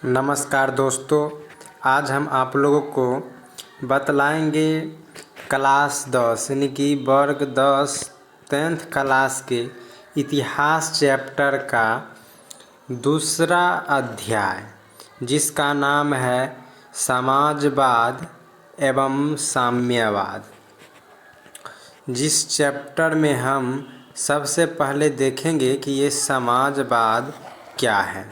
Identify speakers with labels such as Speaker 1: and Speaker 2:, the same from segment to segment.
Speaker 1: नमस्कार दोस्तों, आज हम आप लोगों को बतलाएंगे क्लास 10 यानी कि वर्ग 10 10th क्लास के इतिहास चैप्टर का दूसरा अध्याय, जिसका नाम है समाजवाद एवं साम्यवाद। जिस चैप्टर में हम सबसे पहले देखेंगे कि ये समाजवाद क्या है।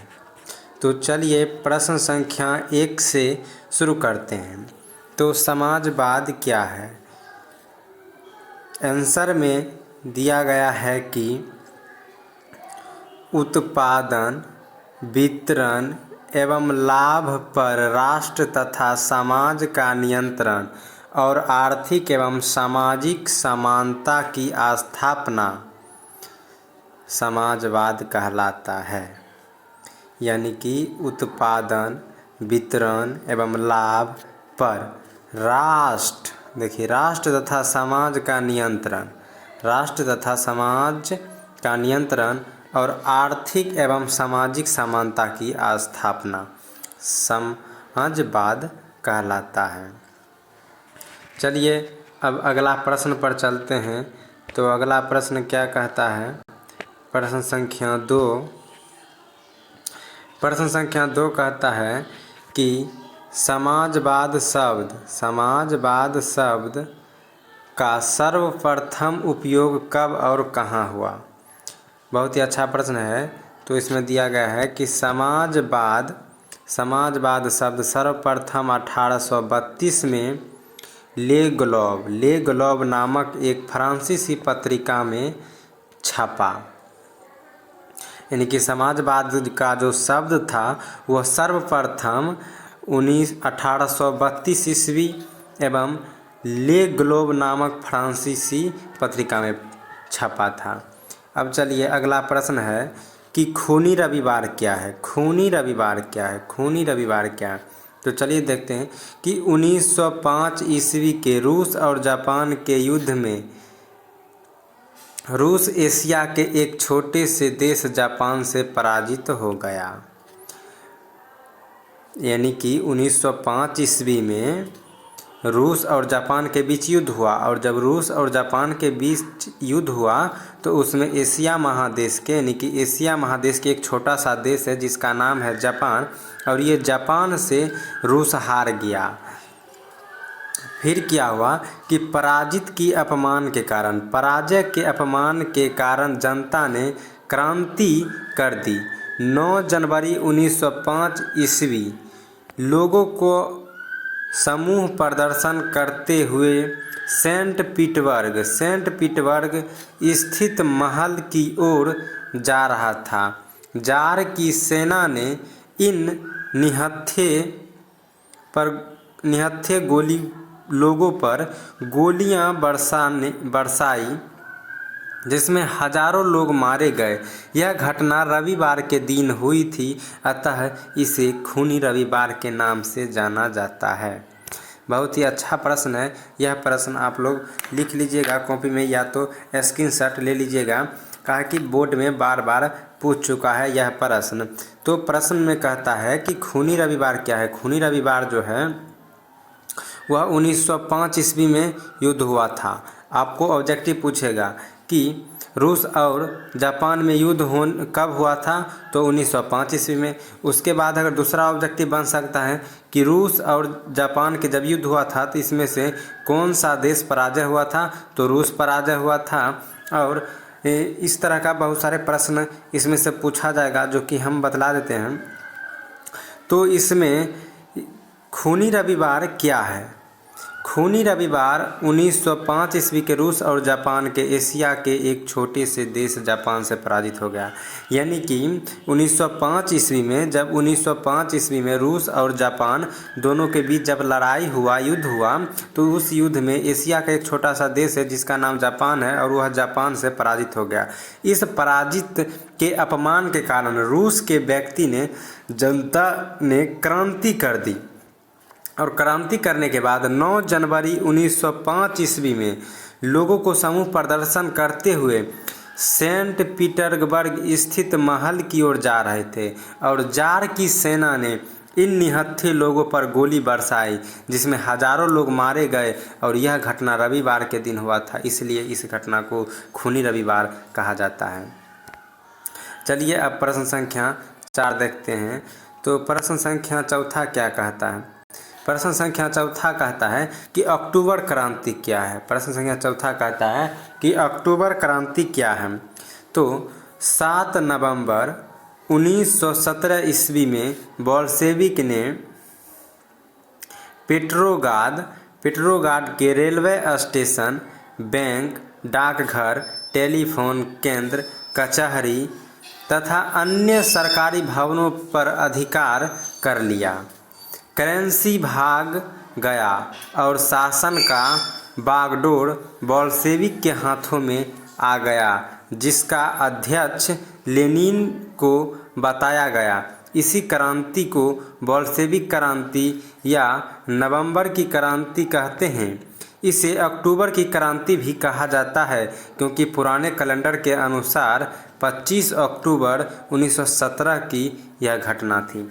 Speaker 1: तो चलिए प्रश्न संख्या 1 से शुरू करते हैं। तो समाजवाद क्या है? आंसर में दिया गया है कि उत्पादन, वितरण एवं लाभ पर राष्ट्र तथा समाज का नियंत्रण और आर्थिक एवं सामाजिक समानता की स्थापना समाजवाद कहलाता है। यानी कि उत्पादन, वितरण एवं लाभ पर राष्ट्र तथा समाज का नियंत्रण, और आर्थिक एवं सामाजिक समानता की स्थापना समाजवाद कहलाता है। चलिए अब अगला प्रश्न पर चलते हैं। तो अगला प्रश्न क्या कहता है? प्रश्न संख्या 2 कहता है कि समाजवाद शब्द का सर्वप्रथम उपयोग कब और कहाँ हुआ? बहुत ही अच्छा प्रश्न है। तो इसमें दिया गया है कि समाजवाद शब्द सर्वप्रथम 1832 में ले ग्लोब नामक एक फ्रांसीसी पत्रिका में छपा। यानी कि समाजवाद का जो शब्द था वह सर्वप्रथम 1832 ईस्वी एवं ले ग्लोब नामक फ्रांसीसी पत्रिका में छपा था। अब चलिए अगला प्रश्न है कि खूनी रविवार क्या है? खूनी रविवार क्या है? तो चलिए देखते हैं कि 1905 ईस्वी के रूस और जापान के युद्ध में रूस एशिया के एक छोटे से देश जापान से पराजित हो गया। यानी कि 1905 ईस्वी में रूस और जापान के बीच युद्ध हुआ, और जब रूस और जापान के बीच युद्ध हुआ तो उसमें एशिया महादेश के एक छोटा सा देश है जिसका नाम है जापान, और ये जापान से रूस हार गया। फिर क्या हुआ कि पराजय के अपमान के कारण जनता ने क्रांति कर दी। 9 जनवरी 1905 ईस्वी लोगों को समूह प्रदर्शन करते हुए सेंट पीटर्सबर्ग स्थित महल की ओर जा रहा था। जार की सेना ने इन निहत्थे लोगों पर गोलियां बरसाई, जिसमें हजारों लोग मारे गए। यह घटना रविवार के दिन हुई थी, अतः इसे खूनी रविवार के नाम से जाना जाता है। बहुत ही अच्छा प्रश्न है। यह प्रश्न आप लोग लिख लीजिएगा कॉपी में, या तो स्क्रीनशॉट ले लीजिएगा, कहा कि बोर्ड में बार बार पूछ चुका है यह प्रश्न। तो प्रश्न में कहता है कि खूनी रविवार क्या है? खूनी रविवार जो है वह 1905 ईस्वी में युद्ध हुआ था। आपको ऑब्जेक्टिव पूछेगा कि रूस और जापान में युद्ध कब हुआ था? तो 1905 ईस्वी में। उसके बाद अगर दूसरा ऑब्जेक्टिव बन सकता है कि रूस और जापान के जब युद्ध हुआ था तो इसमें से कौन सा देश पराजय हुआ था? तो रूस पराजय हुआ था। और इस तरह का बहुत सारे प्रश्न इसमें से पूछा जाएगा, जो कि हम बतला देते हैं। तो इसमें खूनी रविवार क्या है? खूनी रविवार 1905 ईस्वी के रूस और जापान के एशिया के एक छोटे से देश जापान से पराजित हो गया। यानी कि 1905 ईस्वी में रूस और जापान दोनों के बीच जब युद्ध हुआ, तो उस युद्ध में एशिया का एक छोटा सा देश है जिसका नाम जापान है, और वह जापान से पराजित हो गया। इस पराजित के अपमान के कारण रूस के व्यक्ति ने जनता ने क्रांति कर दी, और क्रांति करने के बाद 9 जनवरी 1905 ईस्वी में लोगों को समूह प्रदर्शन करते हुए सेंट पीटर्सबर्ग स्थित महल की ओर जा रहे थे, और जार की सेना ने इन निहत्थे लोगों पर गोली बरसाई जिसमें हजारों लोग मारे गए और यह घटना रविवार के दिन हुआ था, इसलिए इस घटना को खूनी रविवार कहा जाता है। चलिए अब प्रश्न संख्या 4 देखते हैं। तो प्रश्न संख्या चौथा क्या कहता है? प्रश्न संख्या चौथा कहता है कि अक्टूबर क्रांति क्या है? प्रश्न संख्या चौथा कहता है कि अक्टूबर क्रांति क्या है? तो 7 नवंबर 1917 ईस्वी में बोल्शेविक ने पेट्रोग्राद के रेलवे स्टेशन, बैंक, डाकघर, टेलीफोन केंद्र, कचहरी तथा अन्य सरकारी भवनों पर अधिकार कर लिया। करेंसी भाग गया और शासन का बागडोर बोल्शेविक के हाथों में आ गया, जिसका अध्यक्ष लेनिन को बताया गया। इसी क्रांति को बोल्शेविक क्रांति या नवंबर की क्रांति कहते हैं। इसे अक्टूबर की क्रांति भी कहा जाता है क्योंकि पुराने कैलेंडर के अनुसार 25 अक्टूबर 1917 की यह घटना थी।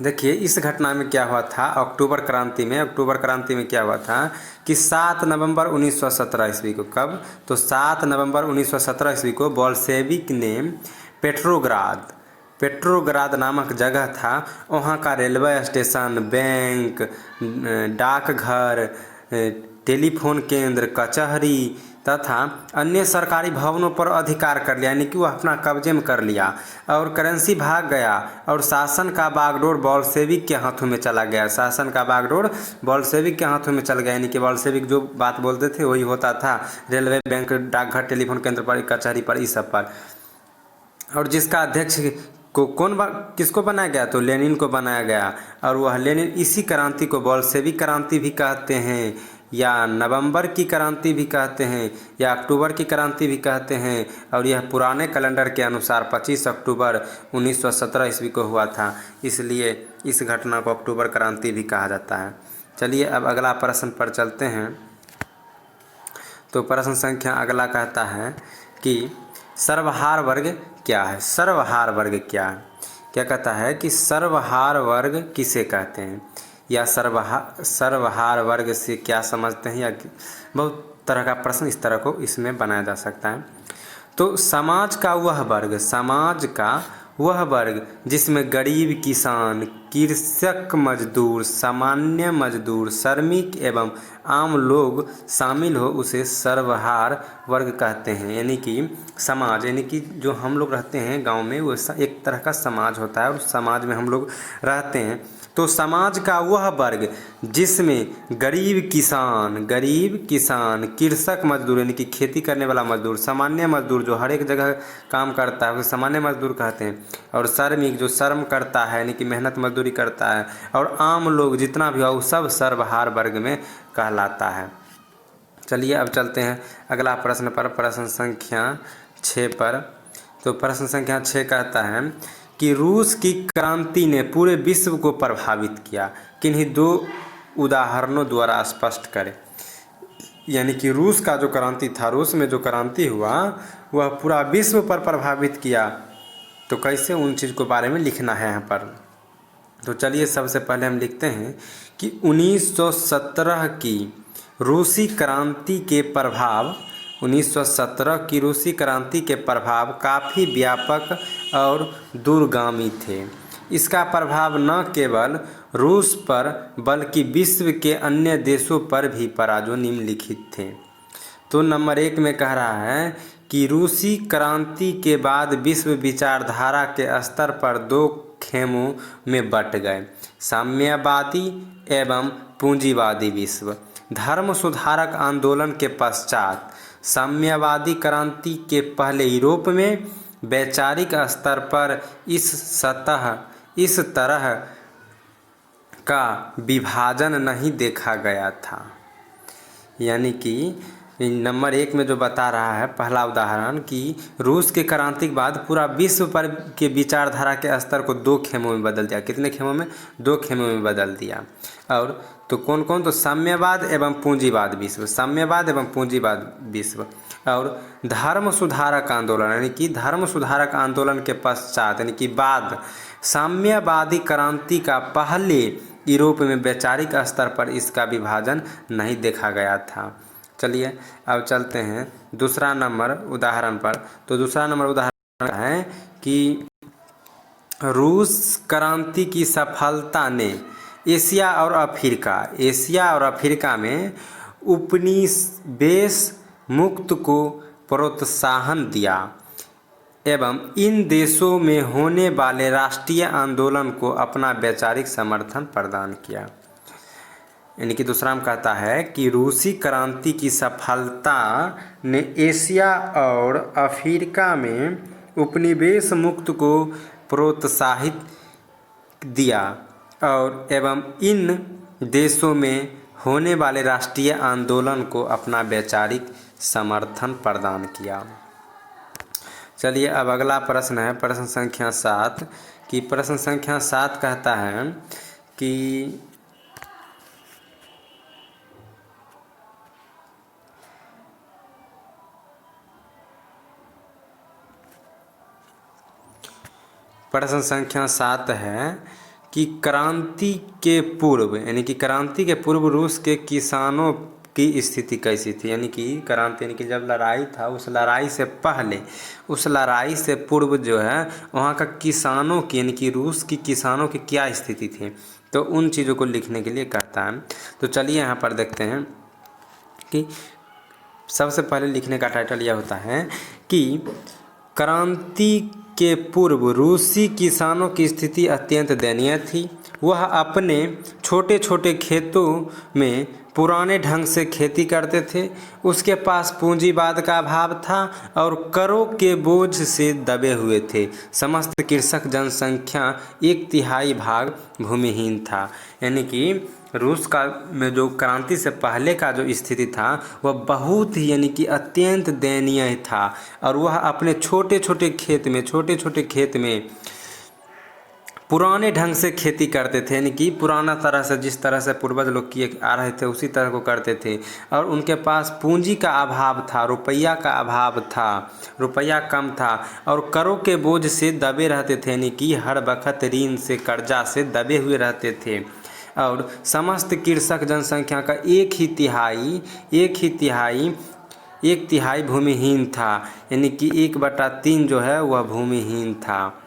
Speaker 1: देखिए इस घटना में क्या हुआ था अक्टूबर क्रांति में क्या हुआ था कि 7 नवंबर 1917 ईस्वी को, कब? तो 7 नवंबर 1917 ईस्वी को बोल्शेविक ने पेट्रोग्राद नामक जगह था, वहाँ का रेलवे स्टेशन, बैंक, डाकघर, टेलीफोन केंद्र, कचहरी तथा अन्य सरकारी भवनों पर अधिकार कर लिया, यानी कि वह अपना कब्जे में कर लिया। और करेंसी भाग गया और शासन का बागडोर बोल्शेविक के हाथों में चला गया। शासन का बागडोर बोल्शेविक के हाथों में चल गया, यानी कि बोल्शेविक जो बात बोलते थे वही होता था रेलवे, बैंक, डाकघर, टेलीफोन केंद्र पर, कचहरी पर, इस सब पर। और जिसका अध्यक्ष को किसको बनाया गया? तो लेनिन को बनाया गया। और वह लेनिन इसी क्रांति को बोल्शेविक क्रांति भी कहते हैं, या नवंबर की क्रांति भी कहते हैं, या अक्टूबर की क्रांति भी कहते हैं। और यह पुराने कैलेंडर के अनुसार 25 अक्टूबर 1917 ईस्वी को हुआ था, इसलिए इस घटना को अक्टूबर क्रांति भी कहा जाता है। चलिए अब अगला प्रश्न पर चलते हैं। तो प्रश्न संख्या अगला कहता है कि सर्वहार वर्ग क्या है? सर्वहार वर्ग क्या है? क्या कहता है कि सर्वहार वर्ग किसे कहते हैं, या सर्वहार वर्ग से क्या समझते हैं, या बहुत तरह का प्रश्न इस तरह को इसमें बनाया जा सकता है। तो समाज का वह वर्ग जिसमें गरीब, किसान, कृषक, मजदूर, सामान्य मजदूर, श्रमिक एवं आम लोग शामिल हो उसे सर्वहार वर्ग कहते हैं। यानी कि समाज, यानी कि जो हम लोग रहते हैं गांव में, वो एक तरह का समाज होता है और समाज में हम लोग रहते हैं। तो समाज का वह वर्ग जिसमें गरीब किसान, कृषक मजदूर यानी कि खेती करने वाला मजदूर, सामान्य मजदूर जो हर एक जगह काम करता है उसे सामान्य मजदूर कहते हैं, और श्रमिक जो श्रम करता है यानी कि मेहनत मजदूरी करता है, और आम लोग जितना भी हो सब सर्वहार वर्ग में कहलाता है। चलिए अब चलते हैं अगला प्रश्न पर, प्रश्न संख्या 6 पर। तो प्रश्न संख्या 6 कहता है कि रूस की क्रांति ने पूरे विश्व को प्रभावित किया, किन्हीं 2 उदाहरणों द्वारा स्पष्ट करें। यानी कि रूस का जो क्रांति था, रूस में जो क्रांति हुआ वह पूरा विश्व पर प्रभावित किया, तो कैसे उन चीज़ के बारे में लिखना है यहाँ पर। तो चलिए सबसे पहले हम लिखते हैं कि 1917 की रूसी क्रांति के प्रभाव 1917 की रूसी क्रांति के प्रभाव काफ़ी व्यापक और दूरगामी थे। इसका प्रभाव न केवल रूस पर बल्कि विश्व के अन्य देशों पर भी पड़ा जो निम्नलिखित थे। तो नंबर 1 में कह रहा है कि रूसी क्रांति के बाद विश्व विचारधारा के स्तर पर 2 खेमों में बट गए, साम्यवादी एवं पूंजीवादी विश्व। धर्म सुधारक आंदोलन के पश्चात साम्यवादी क्रांति के पहले यूरोप में वैचारिक स्तर पर इस तरह का विभाजन नहीं देखा गया था। यानी कि नंबर 1 में जो बता रहा है पहला उदाहरण कि रूस के क्रांति के बाद पूरा विश्व पर के विचारधारा के स्तर को 2 खेमों में बदल दिया। कितने खेमों में? 2 खेमों में बदल दिया। और तो कौन कौन, तो साम्यवाद एवं पूंजीवाद विश्व, साम्यवाद एवं पूंजीवाद विश्व। और धर्म सुधारक आंदोलन यानी कि धर्म सुधारक आंदोलन के पश्चात यानी कि बाद साम्यवादी क्रांति का पहले यूरोप में वैचारिक स्तर पर इसका विभाजन नहीं देखा गया था। चलिए अब चलते हैं दूसरा नंबर उदाहरण पर। तो दूसरा नंबर उदाहरण है कि रूस क्रांति की सफलता ने एशिया और अफ्रीका में उपनिवेश मुक्त को प्रोत्साहन दिया एवं इन देशों में होने वाले राष्ट्रीय आंदोलन को अपना वैचारिक समर्थन प्रदान किया। यानी कि दूसरा में कहता है कि रूसी क्रांति की सफलता ने एशिया और अफ्रीका में उपनिवेश मुक्त को प्रोत्साहित दिया और एवं इन देशों में होने वाले राष्ट्रीय आंदोलन को अपना वैचारिक समर्थन प्रदान किया। चलिए अब अगला प्रश्न है प्रश्न संख्या 7 कि प्रश्न संख्या 7 कहता है कि प्रश्न संख्या 7 है कि क्रांति के पूर्व यानी कि क्रांति के पूर्व रूस के किसानों की स्थिति कैसी थी। यानी कि क्रांति यानी कि जब लड़ाई था उस लड़ाई से पहले, उस लड़ाई से पूर्व जो है वहाँ का किसानों की यानी कि रूस की किसानों की क्या स्थिति थी, तो उन चीज़ों को लिखने के लिए कहता है। तो चलिए यहाँ पर देखते हैं कि सबसे पहले लिखने का टाइटल यह होता है कि क्रांति के पूर्व रूसी किसानों की स्थिति अत्यंत दयनीय थी। वह अपने छोटे छोटे खेतों में पुराने ढंग से खेती करते थे। उसके पास पूंजीवाद का अभाव था और करों के बोझ से दबे हुए थे। समस्त कृषक जनसंख्या 1/3 भाग भूमिहीन था। यानी कि रूस का में जो क्रांति से पहले का जो स्थिति था वह बहुत ही यानी कि अत्यंत दयनीय था और वह अपने छोटे छोटे खेत में पुराने ढंग से खेती करते थे। यानी कि पुराना तरह से जिस तरह से पूर्वज लोग किए आ रहे थे उसी तरह को करते थे और उनके पास पूंजी का अभाव था, रुपया का अभाव था, रुपया कम था और करों के बोझ से दबे रहते थे। यानी कि हर वक्त ऋण से कर्जा से दबे हुए रहते थे और समस्त कृषक जनसंख्या का एक तिहाई भूमिहीन था। यानी कि 1/3 जो है वह भूमिहीन था,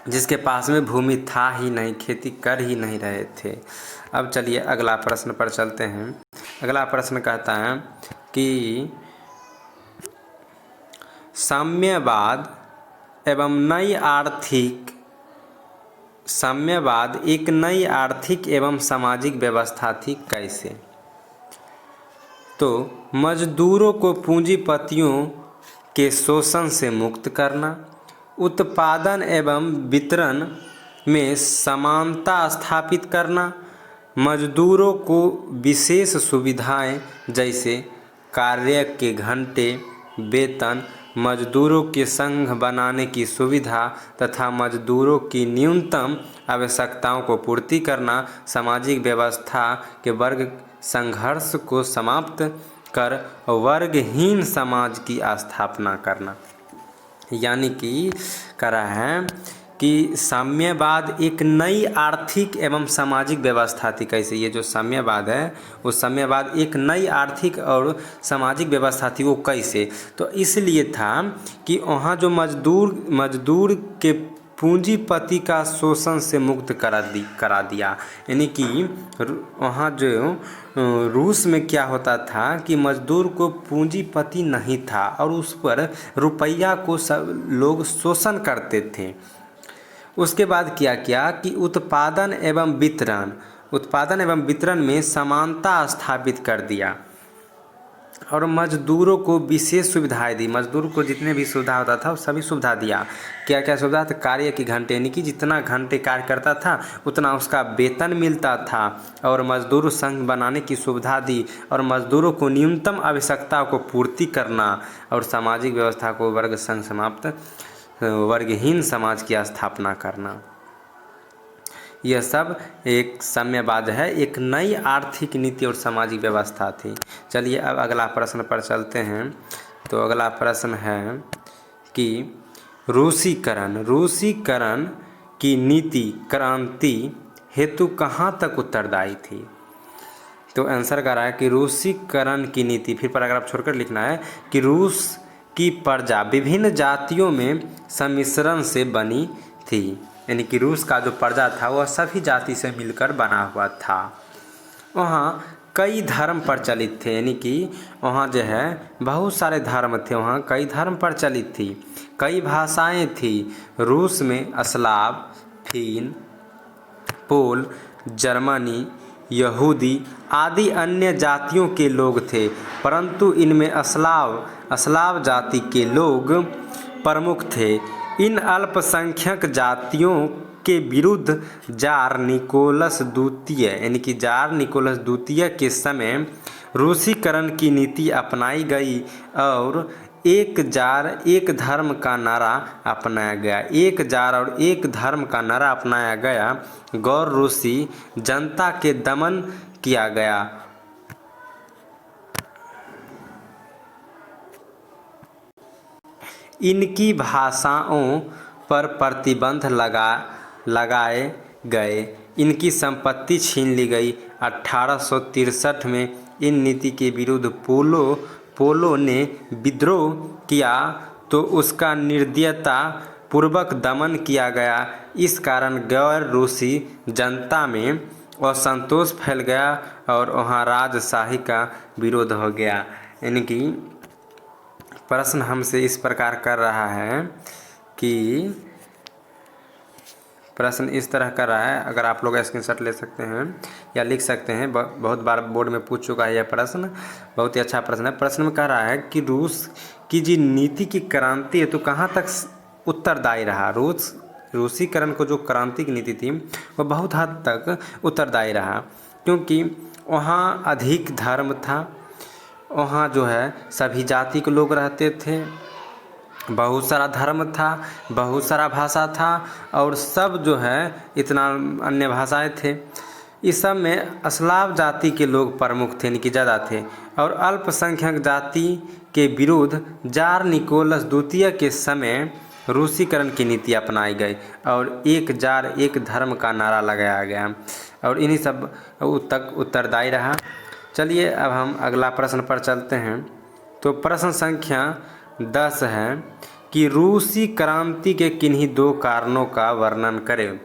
Speaker 1: जिसके पास में भूमि था ही नहीं, खेती कर ही नहीं रहे थे। अब चलिए अगला प्रश्न पर चलते हैं। अगला प्रश्न कहता है कि साम्यवाद एक नई आर्थिक एवं सामाजिक व्यवस्था थी कैसे। तो मजदूरों को पूंजीपतियों के शोषण से मुक्त करना, उत्पादन एवं वितरण में समानता स्थापित करना, मजदूरों को विशेष सुविधाएं जैसे कार्य के घंटे, वेतन, मजदूरों के संघ बनाने की सुविधा तथा मजदूरों की न्यूनतम आवश्यकताओं को पूर्ति करना, सामाजिक व्यवस्था के वर्ग संघर्ष को समाप्त कर वर्गहीन समाज की स्थापना करना। यानी कि कह रहा है कि साम्यवाद एक नई आर्थिक एवं सामाजिक व्यवस्था थी कैसे। ये जो साम्यवाद है वो साम्यवाद एक नई आर्थिक और सामाजिक व्यवस्था थी वो कैसे। तो इसलिए था कि वहाँ जो मजदूर के पूंजीपति का शोषण से मुक्त करा दिया। यानी कि वहाँ जो रूस में क्या होता था कि मजदूर को पूंजीपति नहीं था और उस पर रुपया को सब लोग शोषण करते थे। उसके बाद क्या किया कि उत्पादन एवं वितरण में समानता स्थापित कर दिया और मजदूरों को विशेष सुविधाएं दी। मजदूर को जितने भी सुविधा होता था वो सभी सुविधा दिया। क्या क्या सुविधा था, कार्य के घंटे यानी कि जितना घंटे कार्य करता था उतना उसका वेतन मिलता था और मजदूर संघ बनाने की सुविधा दी और मजदूरों को न्यूनतम आवश्यकता को पूर्ति करना और सामाजिक व्यवस्था को वर्ग संघ समाप्त वर्गहीन समाज की स्थापना करना। यह सब एक साम्यवाद है, एक नई आर्थिक नीति और सामाजिक व्यवस्था थी। चलिए अब अगला प्रश्न पर चलते हैं। तो अगला प्रश्न है कि रूसीकरण की नीति क्रांति हेतु कहाँ तक उत्तरदायी थी। तो आंसर कर रहा है कि रूसीकरण की नीति, फिर पैराग्राफ छोड़कर लिखना है कि रूस की प्रजा विभिन्न जातियों में सम्मिश्रण से बनी थी, यानी कि रूस का जो प्रजा था वह सभी जाति से मिलकर बना हुआ था। वहाँ कई धर्म प्रचलित थे, यानी कि वहाँ जो है बहुत सारे धर्म थे, वहाँ कई धर्म प्रचलित थी, कई भाषाएं थी। रूस में स्लाव, फिन, पोल, जर्मनी, यहूदी आदि अन्य जातियों के लोग थे, परंतु इनमें स्लाव जाति के लोग प्रमुख थे। इन अल्पसंख्यक जातियों के विरुद्ध जार निकोलस द्वितीय, यानी कि जार निकोलस द्वितीय के समय रूसीकरण की नीति अपनाई गई और एक जार एक धर्म का नारा अपनाया गया। एक जार और एक धर्म का नारा अपनाया गया। गैर रूसी जनता के दमन किया गया। इनकी भाषाओं पर प्रतिबंध लगाए गए, इनकी संपत्ति छीन ली गई। 1863 में इन नीति के विरुद्ध पोलो ने विद्रोह किया तो उसका निर्दयता पूर्वक दमन किया गया। इस कारण गैर रूसी जनता में असंतोष फैल गया और वहाँ राजशाही का विरोध हो गया। यानी कि प्रश्न हमसे इस प्रकार कर रहा है कि प्रश्न इस तरह कर रहा है, अगर आप लोग स्क्रीनशॉट ले सकते हैं या लिख सकते हैं, बहुत बार बोर्ड में पूछ चुका है यह प्रश्न, बहुत ही अच्छा प्रश्न है। प्रश्न में कह रहा है कि रूस की जी नीति की क्रांति है तो कहाँ तक उत्तरदायी रहा। रूसीकरण को जो क्रांति की नीति थी वह बहुत हद तक उत्तरदायी रहा, क्योंकि वहाँ अधिक धर्म था, वहाँ जो है सभी जाति के लोग रहते थे, बहुत सारा धर्म था, बहुत सारा भाषा था और सब जो है इतना अन्य भाषाएं थे। इस सब में स्लाव जाति के लोग प्रमुख थे, यानी कि ज़्यादा थे, और अल्पसंख्यक जाति के विरुद्ध जार निकोलस द्वितीय के समय रूसीकरण की नीति अपनाई गई और एक जार एक धर्म का नारा लगाया गया और इन्हीं सब तक उत्तरदायी रहा। चलिए अब हम अगला प्रश्न पर चलते हैं। तो प्रश्न संख्या 10 है कि रूसी क्रांति के किन्हीं दो कारणों का वर्णन करें।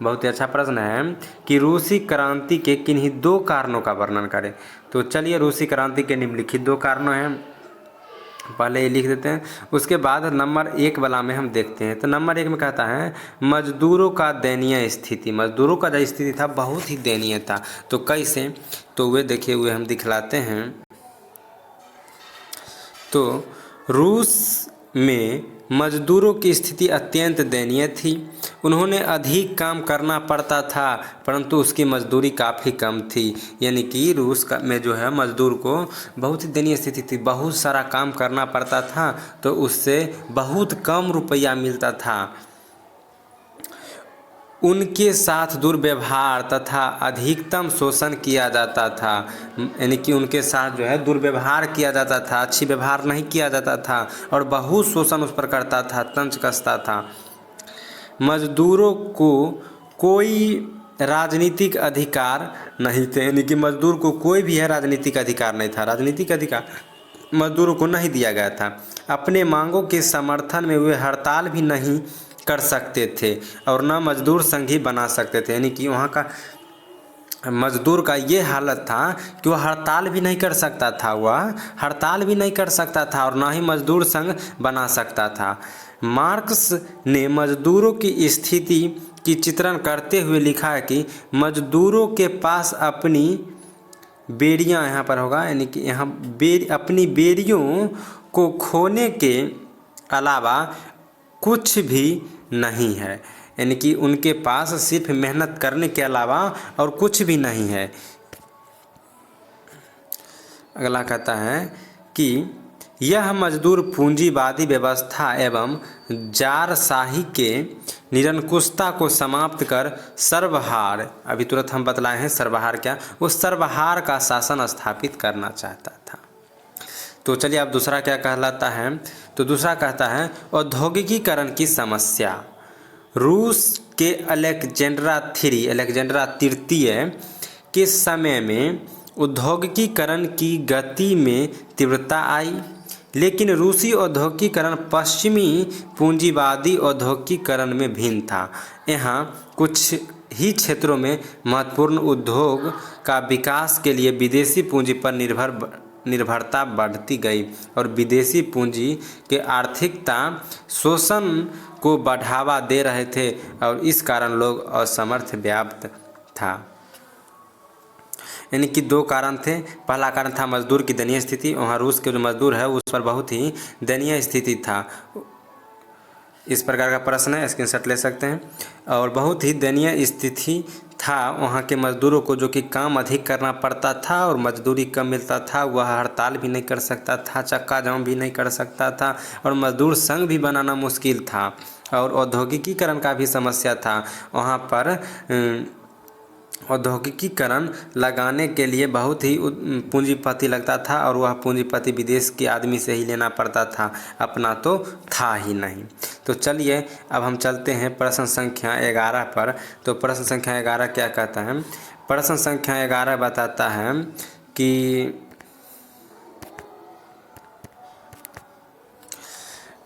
Speaker 1: बहुत ही अच्छा प्रश्न है कि रूसी क्रांति के किन्हीं दो कारणों का वर्णन करें। तो चलिए रूसी क्रांति के निम्नलिखित दो कारणों हैं, पहले ये लिख देते हैं, उसके बाद नंबर 1 वाला में हम देखते हैं। तो नंबर 1 में कहता है मजदूरों का दयनीय स्थिति। मजदूरों का जो स्थिति था बहुत ही दयनीय था। तो कैसे, तो वे देखे हुए हम दिखलाते हैं। तो रूस में मजदूरों की स्थिति अत्यंत दयनीय थी। उन्होंने अधिक काम करना पड़ता था परंतु उसकी मजदूरी काफ़ी कम थी। यानी कि रूस में जो है मजदूर को बहुत ही दयनीय स्थिति थी, बहुत सारा काम करना पड़ता था तो उससे बहुत कम रुपया मिलता था। उनके साथ दुर्व्यवहार तथा अधिकतम शोषण किया जाता था, यानी कि उनके साथ जो है दुर्व्यवहार किया जाता था, अच्छी व्यवहार नहीं किया जाता था और बहुत शोषण उस पर करता था, तंज कसता था। मजदूरों को कोई राजनीतिक अधिकार नहीं थे, यानी कि मजदूर को कोई भी है राजनीतिक अधिकार नहीं था, राजनीतिक अधिकार मजदूरों को नहीं दिया गया था। अपने मांगों के समर्थन में वे हड़ताल भी नहीं कर सकते थे और न मजदूर संघ ही बना सकते थे। यानी कि वहाँ का मजदूर का ये हालत था कि वह हड़ताल भी नहीं कर सकता था, और ना ही मजदूर संघ बना सकता था। मार्क्स ने मजदूरों की स्थिति की चित्रण करते हुए लिखा है कि मजदूरों के पास अपनी बेड़ियां, यहाँ पर होगा, यानी कि यहाँ अपनी बेड़ियों को खोने के अलावा कुछ भी नहीं है। यानी कि उनके पास सिर्फ मेहनत करने के अलावा और कुछ भी नहीं है। अगला कहता है कि यह मजदूर पूंजीवादी व्यवस्था एवं जारशाही के निरंकुशता को समाप्त कर सर्वहार, अभी तुरंत हम बतलाए हैं सर्वहार क्या, उस सर्वहार का शासन स्थापित करना चाहता था। तो चलिए अब दूसरा क्या कहलाता है, तो दूसरा कहता है औद्योगिकीकरण की समस्या। रूस के अलेक्जेंड्रा तृतीय के समय में औद्योगिकीकरण की गति में तीव्रता आई, लेकिन रूसी औद्योगिकीकरण पश्चिमी पूंजीवादी औद्योगिकीकरण में भिन्न था। यहाँ कुछ ही क्षेत्रों में महत्वपूर्ण उद्योग का विकास के लिए विदेशी पूंजी पर निर्भरता बढ़ती गई और विदेशी पूंजी के आर्थिकता शोषण को बढ़ावा दे रहे थे और इस कारण लोग असमर्थ व्याप्त था। यानी कि दो कारण थे। पहला कारण था मजदूर की दयनीय स्थिति, वहाँ रूस के जो मजदूर है उस पर बहुत ही दयनीय स्थिति था। इस प्रकार का प्रश्न है, स्क्रीनशॉट ले सकते हैं। और बहुत ही दयनीय स्थिति था वहाँ के मजदूरों को, जो कि काम अधिक करना पड़ता था और मजदूरी कम मिलता था। वह हड़ताल भी नहीं कर सकता था, चक्का जाम भी नहीं कर सकता था और मजदूर संघ भी बनाना मुश्किल था। और औद्योगिकीकरण का भी समस्या था वहाँ पर। औद्योगिकीकरण लगाने के लिए बहुत ही पूंजीपति लगता था और वह पूंजीपति विदेश के आदमी से ही लेना पड़ता था, अपना तो था ही नहीं। तो चलिए अब हम चलते हैं प्रश्न संख्या 11 पर। तो प्रश्न संख्या 11 क्या कहता है? प्रश्न संख्या 11 बताता है कि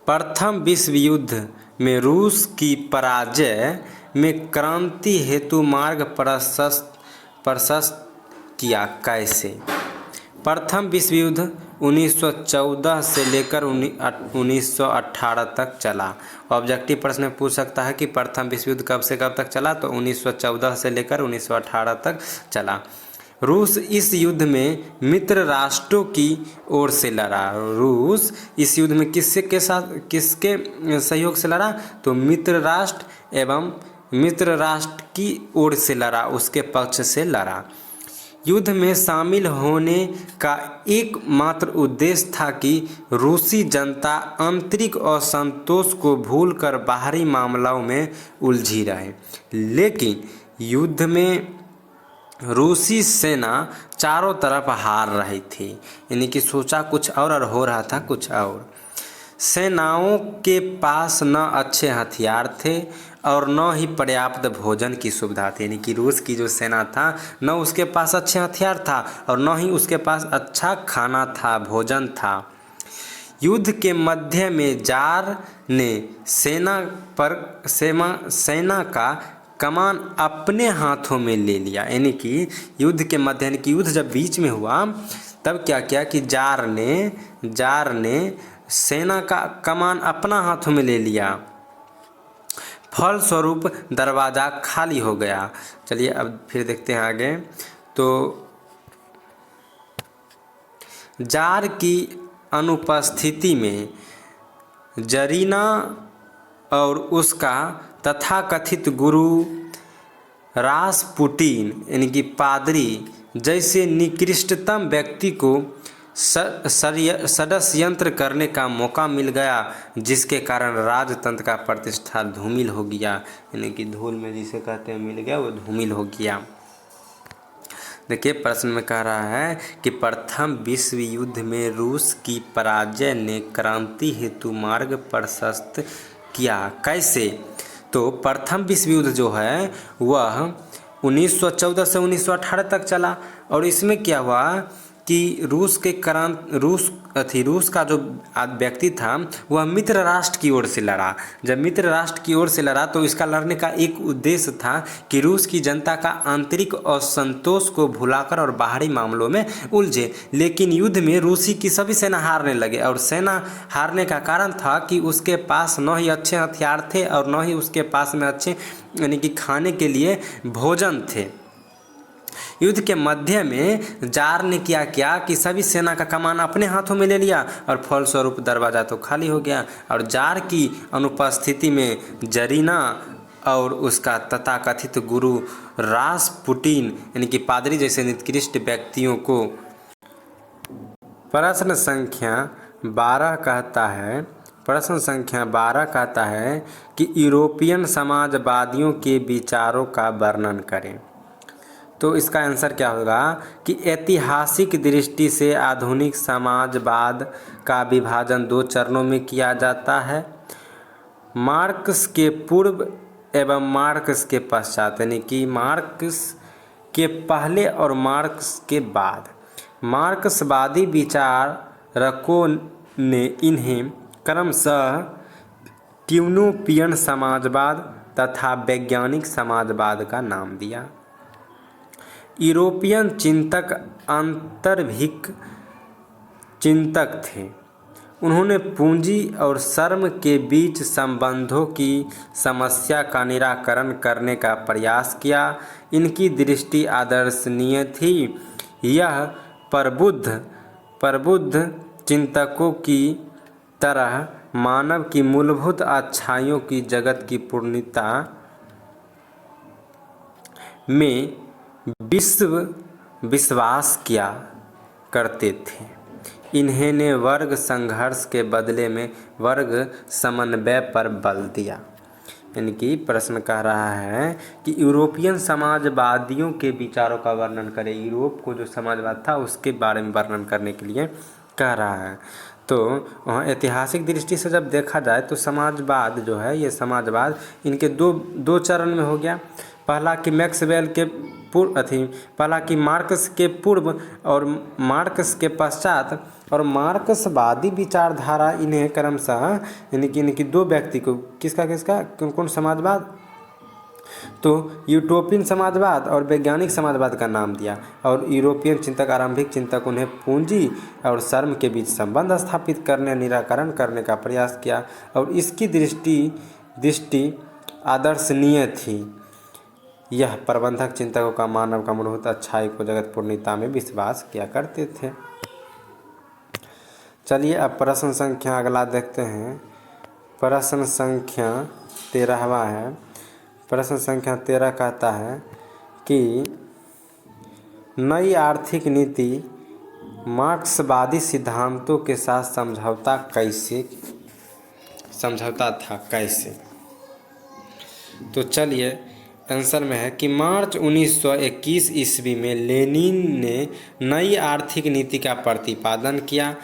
Speaker 1: प्रथम विश्व युद्ध में रूस की पराजय में क्रांति हेतु मार्ग प्रशस्त किया कैसे? प्रथम विश्व युद्ध 1914 से लेकर 1918 तक चला। ऑब्जेक्टिव प्रश्न में पूछ सकता है कि प्रथम विश्व युद्ध कब से कब तक चला, तो 1914 से लेकर 1918 तक चला। रूस इस युद्ध में मित्र राष्ट्रों की ओर से लड़ा। रूस इस युद्ध में किसके सहयोग से लड़ा? तो मित्र राष्ट्र की ओर से लड़ा, उसके पक्ष से लड़ा। युद्ध में शामिल होने का एकमात्र उद्देश्य था कि रूसी जनता आंतरिक असंतोष को भूलकर बाहरी मामलों में उलझी रहे। लेकिन युद्ध में रूसी सेना चारों तरफ हार रही थी, यानी कि सोचा कुछ और हो रहा था कुछ और। सेनाओं के पास न अच्छे हथियार थे और न ही पर्याप्त भोजन की सुविधा थी, यानी कि रूस की जो सेना था न उसके पास अच्छे हथियार था और न ही उसके पास अच्छा खाना था, भोजन था। युद्ध के मध्य में जार ने सेना का कमान अपने हाथों में ले लिया, यानी कि युद्ध के मध्य, यानी कि युद्ध जब बीच में हुआ तब क्या किया कि जार ने सेना का कमान अपना हाथों में ले लिया। फलस्वरूप दरवाज़ा खाली हो गया। चलिए अब फिर देखते हैं आगे। तो जार की अनुपस्थिति में जरीना और उसका तथाकथित गुरु रासपुटिन, यानी कि पादरी जैसे निकृष्टतम व्यक्ति को षड्यंत्र करने का मौका मिल गया, जिसके कारण राजतंत्र का प्रतिष्ठा धूमिल हो गया, यानी कि धूल में जिसे कहते हैं मिल गया, वो धूमिल हो गया। देखिए प्रश्न में कह रहा है कि प्रथम विश्व युद्ध में रूस की पराजय ने क्रांति हेतु मार्ग प्रशस्त किया कैसे? तो प्रथम विश्व युद्ध जो है वह 1914 से 1918 तक चला और इसमें क्या हुआ कि रूस का जो व्यक्ति था वह मित्र राष्ट्र की ओर से लड़ा। जब मित्र राष्ट्र की ओर से लड़ा तो इसका लड़ने का एक उद्देश्य था कि रूस की जनता का आंतरिक असंतोष को भुलाकर और बाहरी मामलों में उलझे। लेकिन युद्ध में रूसी की सभी सेना हारने लगे और सेना हारने का कारण था कि उसके पास न ही अच्छे हथियार थे और न ही उसके पास में अच्छे यानी कि खाने के लिए भोजन थे। युद्ध के मध्य में जार ने क्या किया कि सभी सेना का कमान अपने हाथों में ले लिया और फलस्वरूप दरवाज़ा तो खाली हो गया और जार की अनुपस्थिति में जरीना और उसका तथाकथित गुरु रासपुटिन, यानी कि पादरी जैसे निकृष्ट व्यक्तियों को। प्रश्न संख्या 12 कहता है, प्रश्न संख्या 12 कहता है कि यूरोपियन समाजवादियों के विचारों का वर्णन करें। तो इसका आंसर क्या होगा कि ऐतिहासिक दृष्टि से आधुनिक समाजवाद का विभाजन 2 चरणों में किया जाता है, मार्क्स के पूर्व एवं मार्क्स के पश्चात, यानी कि मार्क्स के पहले और मार्क्स के बाद। मार्क्सवादी विचारकों ने इन्हें क्रमशः यूरोपियन समाजवाद तथा वैज्ञानिक समाजवाद का नाम दिया। यूरोपियन चिंतक आंतरिक चिंतक थे। उन्होंने पूंजी और श्रम के बीच संबंधों की समस्या का निराकरण करने का प्रयास किया। इनकी दृष्टि आदर्शनीय थी। यह प्रबुद्ध चिंतकों की तरह मानव की मूलभूत अच्छाइयों की जगत की पूर्णता में विश्वास किया करते थे। इन्होंने वर्ग संघर्ष के बदले में वर्ग समन्वय पर बल दिया। यानी कि प्रश्न कह रहा है कि यूरोपियन समाजवादियों के विचारों का वर्णन करें। यूरोप को जो समाजवाद था उसके बारे में वर्णन करने के लिए कह रहा है। तो वहाँ ऐतिहासिक दृष्टि से जब देखा जाए तो समाजवाद जो है, ये समाजवाद इनके दो चरण में हो गया। पहला कि मैक्सवेल के पहला कि मार्क्स के पूर्व और मार्क्स के पश्चात, और मार्क्सवादी विचारधारा इन्हें क्रमशः यानी कि इनकी 2 व्यक्ति को किसका कौन समाजवाद, तो यूटोपियन समाजवाद और वैज्ञानिक समाजवाद का नाम दिया। और यूरोपियन चिंतक आरंभिक चिंतक उन्हें पूंजी और श्रम के बीच संबंध स्थापित करने निराकरण करने का प्रयास किया और इसकी दृष्टि आदर्शनीय थी। यह प्रबंधक चिंतकों का मानव का मूलभूत अच्छाई को जगत पूर्णता में विश्वास किया करते थे। चलिए अब प्रश्न संख्या अगला देखते हैं। प्रश्न संख्या 13वां है। प्रश्न संख्या 13 कहता है कि नई आर्थिक नीति मार्क्सवादी सिद्धांतों के साथ समझौता था कैसे। तो चलिए आंसर में है कि मार्च 1921 ईस्वी में लेनिन ने नई आर्थिक नीति का प्रतिपादन किया,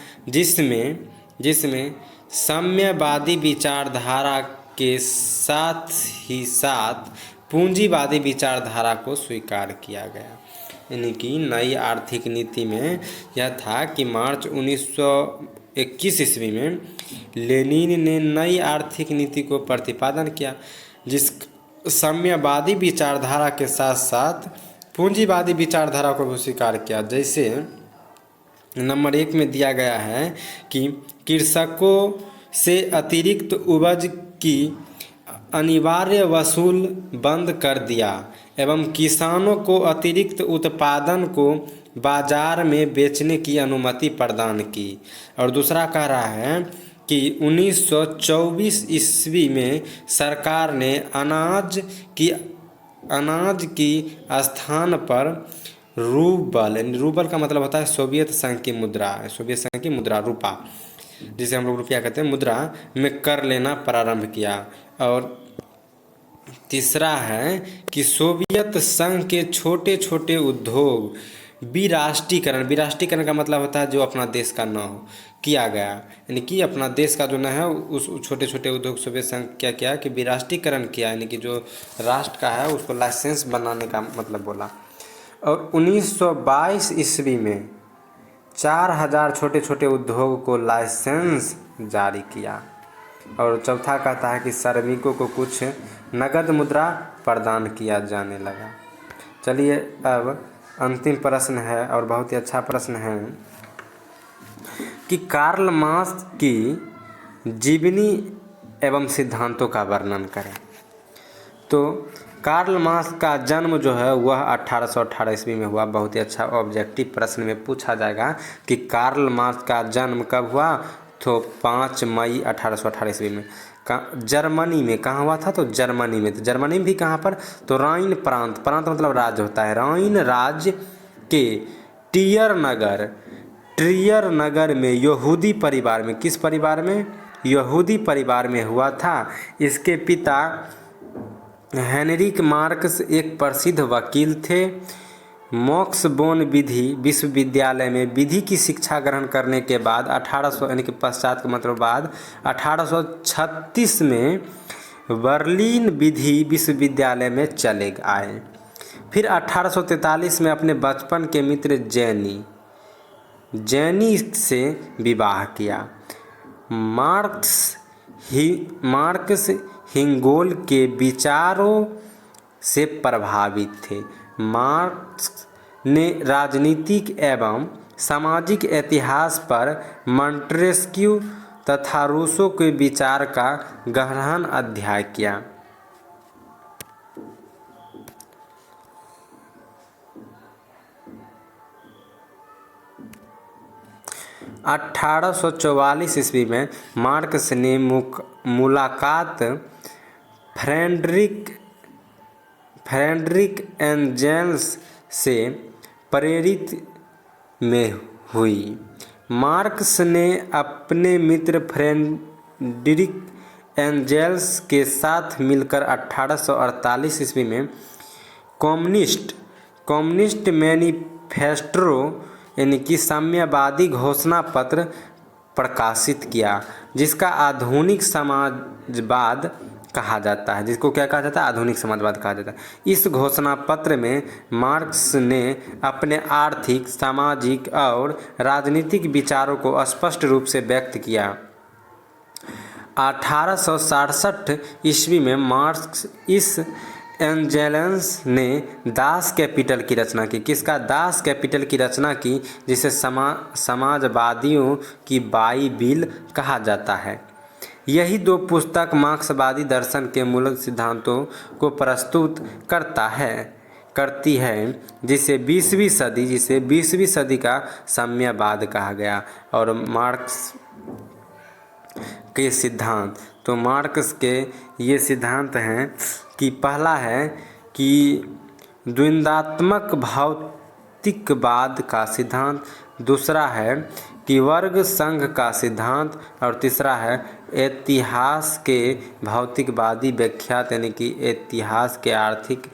Speaker 1: जिसमें साम्यवादी विचारधारा के साथ ही साथ पूंजीवादी विचारधारा को स्वीकार किया गया। यानी कि नई आर्थिक नीति में यह था कि मार्च 1921 ईस्वी में लेनिन ने नई आर्थिक नीति को प्रतिपादन किया, जिस साम्यवादी विचारधारा के साथ साथ पूंजीवादी विचारधारा को भी स्वीकार किया। जैसे नंबर 1 में दिया गया है कि कृषकों से अतिरिक्त उपज की अनिवार्य वसूल बंद कर दिया एवं किसानों को अतिरिक्त उत्पादन को बाजार में बेचने की अनुमति प्रदान की। और दूसरा कह रहा है कि 1924 ईस्वी में सरकार ने अनाज की स्थान पर रूबल का मतलब होता है सोवियत संघ की मुद्रा रुपा, जिसे हम लोग रुपया कहते हैं, मुद्रा में कर लेना प्रारंभ किया। और तीसरा है कि सोवियत संघ के छोटे छोटे उद्योग विराष्ट्रीकरण का मतलब होता है जो अपना देश का न हो, किया गया। यानी कि अपना देश का जो न है उस छोटे छोटे उद्योग सोवियत संघ क्या किया कि विराष्ट्रीकरण किया, यानी कि जो राष्ट्र का है उसको लाइसेंस बनाने का मतलब बोला। और 1922 ईस्वी में 4000 छोटे छोटे उद्योग को लाइसेंस जारी किया। और चौथा कहता है कि श्रमिकों को कुछ नगद मुद्रा प्रदान किया जाने लगा। चलिए अब अंतिम प्रश्न है और बहुत ही अच्छा प्रश्न है कि कार्ल मार्क्स की जीवनी एवं सिद्धांतों का वर्णन करें। तो कार्ल मार्क्स का जन्म जो है वह 1818 ईस्वी में हुआ। बहुत ही अच्छा ऑब्जेक्टिव प्रश्न में पूछा जाएगा कि कार्ल मार्क्स का जन्म कब हुआ, तो 5 मई 1818 ईस्वी में। जर्मनी में कहाँ हुआ था, तो जर्मनी में। तो जर्मनी में भी कहाँ पर, तो राइन प्रांत मतलब राज्य होता है, राइन राज्य के टियर नगर ट्रियर नगर में यहूदी परिवार में, किस परिवार में? यहूदी परिवार में हुआ था। इसके पिता हेनरिक मार्क्स एक प्रसिद्ध वकील थे। मॉक्सबोन विधि विश्वविद्यालय में विधि की शिक्षा ग्रहण करने के बाद 1800 यानी कि पश्चात का मतलब बाद 1836 में बर्लिन विधि विश्वविद्यालय में चले आए। फिर 1843 में अपने बचपन के मित्र जेनी से विवाह किया। मार्क्स हिंगोल के विचारों से प्रभावित थे। मार्क्स ने राजनीतिक एवं सामाजिक इतिहास पर मॉन्टेस्क्यू तथा रूसो के विचार का गहन अध्ययन किया। 1844 ईस्वी में मार्क्स ने मुलाकात फ्रेडरिक एंजेल्स से प्रेरित में हुई। मार्क्स ने अपने मित्र फ्रेडरिक एंजेल्स के साथ मिलकर 1848 ईस्वी में कम्युनिस्ट मैनिफेस्टो यानी कि साम्यवादी घोषणा पत्र प्रकाशित किया, जिसका आधुनिक समाजवाद कहा जाता है। जिसको क्या कहा जाता है? आधुनिक समाजवाद कहा जाता है। इस घोषणा पत्र में मार्क्स ने अपने आर्थिक, सामाजिक और राजनीतिक विचारों को स्पष्ट रूप से व्यक्त किया। 1867 ईस्वी में मार्क्स इस एंजेल्स ने दास कैपिटल की रचना की। किसका? दास कैपिटल की रचना की, जिसे समाजवादियों की बाइबिल कहा जाता है। यही दो पुस्तक मार्क्सवादी दर्शन के मूल सिद्धांतों को प्रस्तुत करती है, जिसे 20वीं सदी का साम्यवाद कहा गया। और मार्क्स के सिद्धांत, तो मार्क्स के ये सिद्धांत हैं कि पहला है कि द्वंद्वात्मक भौतिकवाद का सिद्धांत, दूसरा है कि वर्ग संघ का सिद्धांत, और तीसरा है इतिहास के भौतिकवादी व्याख्यात यानी कि इतिहास के आर्थिक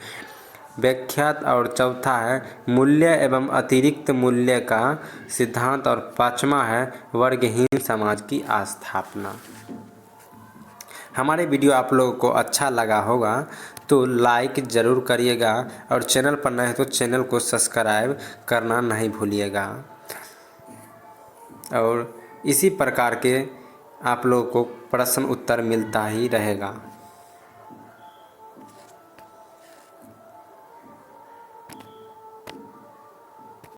Speaker 1: व्याख्यात, और चौथा है मूल्य एवं अतिरिक्त मूल्य का सिद्धांत, और पांचवा है वर्गहीन समाज की स्थापना। हमारे वीडियो आप लोगों को अच्छा लगा होगा तो लाइक ज़रूर करिएगा, और चैनल पर नए हैं तो चैनल को सब्सक्राइब करना नहीं भूलिएगा। और इसी प्रकार के आप लोगों को प्रश्न उत्तर मिलता ही रहेगा।